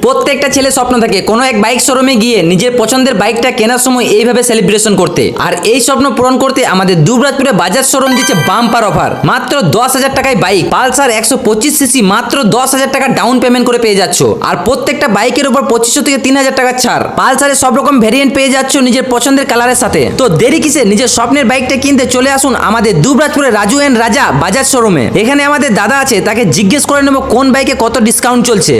প্রত্যেকটা ছেলে স্বপ্ন থাকে কোনো এক বাইক শোরুমে গিয়ে নিজের পছন্দের বাইকটা কেনার সময় এইভাবে সেলিব্রেশন করতে। আর এই স্বপ্ন পূরণ করতে আমাদের দুবরাজপুরে বাজাজ শোরুম দিচ্ছে বাম্পার অফার। মাত্র 10,000 টাকায় বাইক পালসার 125 সিসি মাত্র 10,000 টাকা ডাউন পেমেন্ট করে পেয়ে যাচ্ছ। আর প্রত্যেকটা বাইকের উপর 2500 থেকে 3,000 টাকা ছাড়। পালসারের সব রকম ভেরিয়েন্ট পেয়ে যাচ্ছ নিজের পছন্দের কালারের সাথে। তো দেরি কিসে, নিজের স্বপ্নের বাইকটা কিনতে চলে আসুন আমাদের দুবরাজপুরে রাজু এন্ড রাজা বাজাজ শোরুমে। এখানে আমাদের দাদা আছে, তাকে জিজ্ঞেস করে নেব কোন বাইকে কত ডিসকাউন্ট চলছে।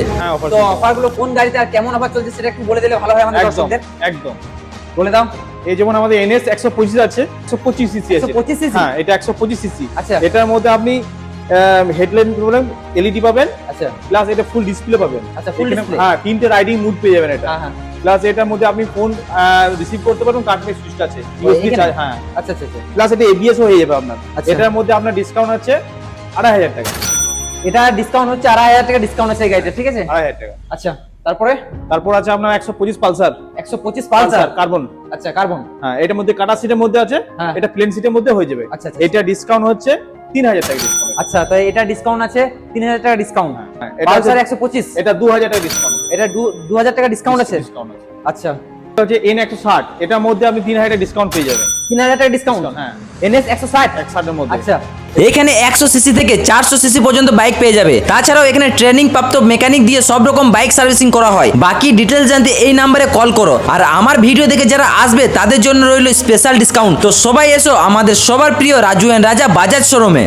তো অফারগুলো কোন গাড়িতে আর কেমন অফার চলছে সেটা একটু বলে দিলে ভালো হয় আমাদের দর্শকদের। একদম বলে দাও। এই যেমন আমাদের NS 125 আছে, 125 সিসি আছে। 125 সিসি, হ্যাঁ এটা 125 সিসি। আচ্ছা, এটার মধ্যে আপনি হেডলাইট প্রবলেম LED পাবেন। আচ্ছা, প্লাস এটা ফুল ডিসপ্লে পাবেন। আচ্ছা, ফুল ডিসপ্লে। হ্যাঁ, তিনটে রাইডিং মুড পেয়ে যাবেন এটা। হ্যাঁ, প্লাস এটার মধ্যে আপনি ফোন রিসিভ করতে পারবেন, কার্ডের সুইচটা আছে, USB চার্জ। হ্যাঁ, আচ্ছা আচ্ছা আচ্ছা। প্লাস এটা ABS হয়ে যাবে আপনার। আচ্ছা। এটার মধ্যে আপনার ডিসকাউন্ট আছে 2,500 টাকা। এটা ডিসকাউন্ট হচ্ছে 2,500 টাকা ডিসকাউন্ট আছে এই গাড়িটা, ঠিক আছে? 2,500 টাকা। আচ্ছা, তারপর আছে আপনার 125 পালসার। 125 Pulsar carbon. আচ্ছা, কার্বন। হ্যাঁ, এটার মধ্যে কাটা সিটের মধ্যে আছে, হ্যাঁ। এটা প্লেন সিটের মধ্যে হয়ে যাবে। আচ্ছা, আচ্ছা। এটা ডিসকাউন্ট হচ্ছে 3,000 টাকা ডিসকাউন্ট। আচ্ছা, তো এটা ডিসকাউন্ট আছে 3,000 টাকা ডিসকাউন্ট। হ্যাঁ, এটা পালসার 125, এটা 2,000 টাকা ডিসকাউন্ট। এটা 2,000 টাকা ডিসকাউন্ট আছে। ডিসকাউন্ট আছে। আচ্ছা, এটা হচ্ছে N160, এটার মধ্যে আপনি 3,000 টাকা ডিসকাউন্ট পেয়ে যাবেন। 3,000 টাকা ডিসকাউন্ট। হ্যাঁ, NS 160 160 এর মধ্যে। আচ্ছা, এখানে 100 সিসি থেকে 400 সিসি পর্যন্ত বাইক পেয়ে যাবে। তাছাড়াও এখানে ট্রেনিং প্রাপ্ত মেকানিক দিয়ে সব রকম বাইক সার্ভিসিং করা হয়। বাকি ডিটেলস জানতে এই নম্বরে কল করো। আর আমার ভিডিও দেখে যারা আসবে তাদের জন্য রইল স্পেশাল ডিসকাউন্ট। তো সবাই এসো আমাদের সবার প্রিয় রাজু এন্ড রাজা বাজাজ শোরুমে।